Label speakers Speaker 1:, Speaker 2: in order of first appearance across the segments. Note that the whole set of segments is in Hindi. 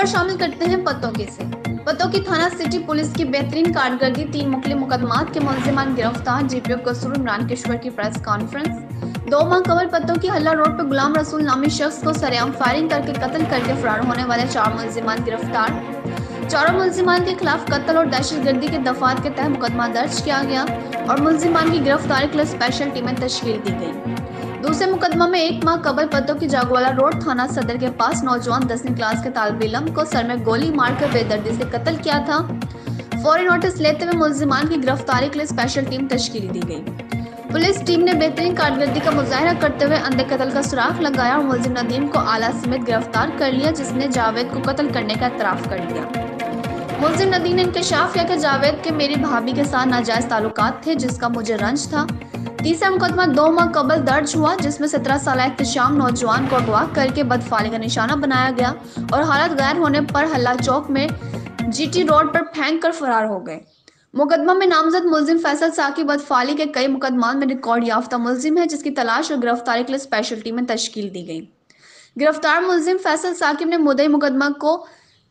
Speaker 1: खबर शामिल करते हैं पतोकी से। पतोकी थाना सिटी पुलिस की बेहतरीन कारकर्दगी, 3 मुख्तलिफ मुकदमात के मुलजिमान गिरफ्तार, जीपीओ कसूर इमरान किश्वर की प्रेस कॉन्फ्रेंस। 2 माह कबल पतोकी हल्ला रोड पर गुलाम रसूल नामी शख्स को सरेआम फायरिंग करके कत्ल करके फरार होने वाले 4 मुलजिमान गिरफ्तार। चारों मुलजिमान के खिलाफ कत्ल और दहशतगर्दी के दफात के तहत मुकदमा दर्ज किया गया और मुलजिमान की गिरफ्तारी के लिए स्पेशल टीमें तश्कील दी गई। दूसरे मुकदमा में 1 माह कबल पतोकी जागवाला रोड थाना सदर के पास नौजवान 10वीं क्लास के तालिब इल्म को सर में गोली मारकर बेदर्दी से कत्ल किया था। फौरी नोटिस लेते हुए मुलजिमान की गिरफ्तारी के लिए स्पेशल टीम तश्कील दी गई। पुलिस टीम ने बेहतरीन कारकर्दगी का मुजाहरा करते हुए अंधे कत्ल का सुराग लगाया और मुलजिम नदीम को आला समेत गिरफ्तार कर लिया, जिसने जावेद को कत्ल करने का एतराफ़ कर लिया। मुलजिम नदीम ने इंकशाफ किया कि जावेद के मेरी भाभी के साथ नाजायज ताल्लुकात थे, जिसका मुझे रंज था। तीसरा मुकदमा 2 माह कबल दर्ज हुआ, जिसमें 17 साल एहतशाम नौजवान को अगवा करके बदफाली का निशाना बनाया गया और हालत गैर होने पर हल्ला चौक में जीटी रोड पर फेंक कर फरार हो गए। मुकदमा में नामजद मुलजिम फैसल साकिब बदफाली के कई मुकदमात में रिकॉर्ड याफ्ता मुलजिम है, जिसकी तलाश और गिरफ्तारी के लिए स्पेशल टीमें तश्कील दी गई। गिरफ्तार मुलजिम फैसल साकिब ने मुद्दई मुकदमा को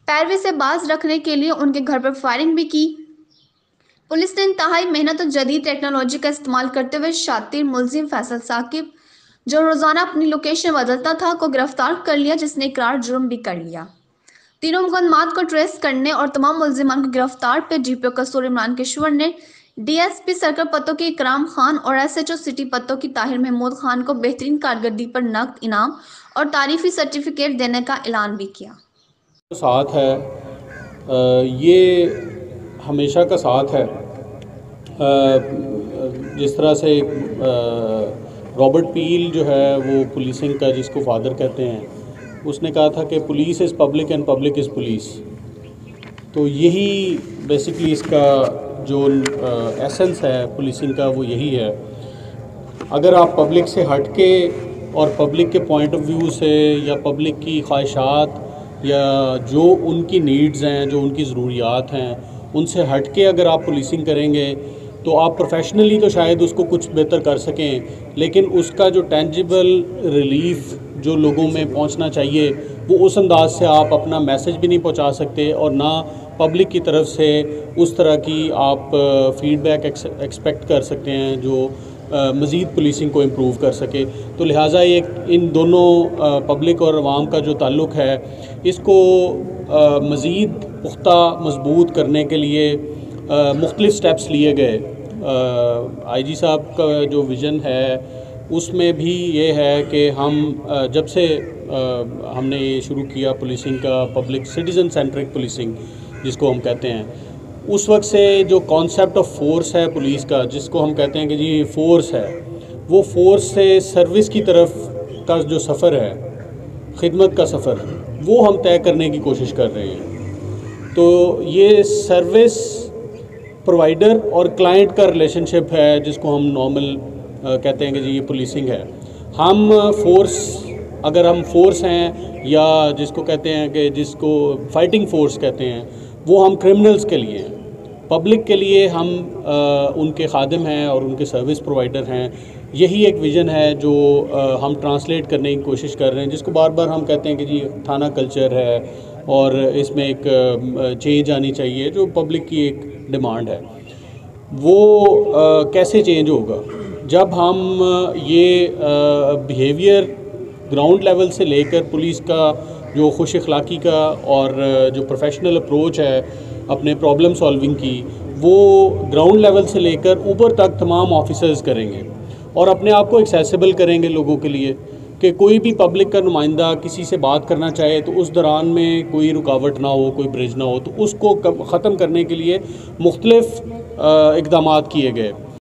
Speaker 1: पैरवी से बाज रखने के लिए उनके घर पर फायरिंग भी की। पुलिस ने इंतहाई मेहनत और जदीद टेक्नोलॉजी का इस्तेमाल करते हुए शातिर मुलजिम फैसल साकिब, जो रोजाना अपनी लोकेशन बदलता था, को गिरफ्तार कर लिया, जिसने इकरार जुर्म भी कर लिया। तीनों मुकदमात को ट्रेस करने और तमाम मुलजिमान को गिरफ्तार पर जीपीओ कसूर इमरान किश्वर ने डीएसपी सर्कल पतोकी इकराम खान और एसएचओ सिटी पतोकी ताहिर महमूद खान को बेहतरीन कारकर्दगी पर नकद इनाम और तारीफी सर्टिफिकेट देने का ऐलान भी किया।
Speaker 2: साथ है ये हमेशा का साथ है। जिस तरह से रॉबर्ट पील जो है वो पुलिसिंग का जिसको फादर कहते हैं, उसने कहा था कि police is public and public is police. तो यही बेसिकली इसका जो एसेंस है पुलिसिंग का, वो यही है। अगर आप पब्लिक से हट के और पब्लिक के पॉइंट ऑफ व्यू से या पब्लिक की ख्वाहिशात या जो उनकी नीड्स हैं, जो उनकी ज़रूरियात हैं, उनसे हट के अगर आप पुलिसिंग करेंगे तो आप प्रोफेशनली तो शायद उसको कुछ बेहतर कर सकें, लेकिन उसका जो टेंजिबल रिलीफ जो लोगों में पहुंचना चाहिए, वो उस अंदाज से आप अपना मैसेज भी नहीं पहुंचा सकते और ना पब्लिक की तरफ से उस तरह की आप फीडबैक एक्सपेक्ट कर सकते हैं जो मज़ीद पुलिसिंग को इम्प्रूव कर सके। तो लिहाजा एक इन दोनों पब्लिक और अवाम का जो ताल्लुक़ है, इसको मज़ीद पुख्ता मजबूत करने के लिए मुख्तलिफ़ स्टेप्स लिए गए। आईजी साहब का जो विज़न है उसमें भी ये है कि हम जब से हमने ये शुरू किया पुलिसिंग का, पब्लिक सिटीज़न सेंट्रिक पुलिसिंग जिसको हम कहते हैं, उस वक्त से जो कॉन्सेप्ट ऑफ फोर्स है पुलिस का, जिसको हम कहते हैं कि जी फोर्स है, वो फोर्स से सर्विस की तरफ का जो सफ़र है, खिदमत का सफ़र, वो हम तय करने की कोशिश कर रहे हैं। तो ये सर्विस प्रोवाइडर और क्लाइंट का रिलेशनशिप है, जिसको हम नॉर्मल कहते हैं कि जी ये पुलिसिंग है। हम फोर्स, अगर हम फोर्स हैं या जिसको कहते हैं कि जिसको फाइटिंग फोर्स कहते हैं, वो हम क्रिमिनल्स के लिए हैं। पब्लिक के लिए हम उनके खादिम हैं और उनके सर्विस प्रोवाइडर हैं। यही एक विज़न है जो हम ट्रांसलेट करने की कोशिश कर रहे हैं, जिसको बार बार हम कहते हैं कि जी थाना कल्चर है और इसमें एक चेंज आनी चाहिए, जो पब्लिक की एक डिमांड है। वो कैसे चेंज होगा? जब हम ये बिहेवियर ग्राउंड लेवल से लेकर पुलिस का जो खुश अखलाक़ी का और जो प्रोफेशनल अप्रोच है अपने प्रॉब्लम सॉल्विंग की, वो ग्राउंड लेवल से लेकर ऊपर तक तमाम ऑफिसर्स करेंगे और अपने आप को एक्सेसिबल करेंगे लोगों के लिए, कि कोई भी पब्लिक का नुमाइंदा किसी से बात करना चाहे तो उस दौरान में कोई रुकावट ना हो, कोई ब्रिज ना हो, तो उसको ख़त्म करने के लिए मुख्तलिफ़ इक़दामात किए गए।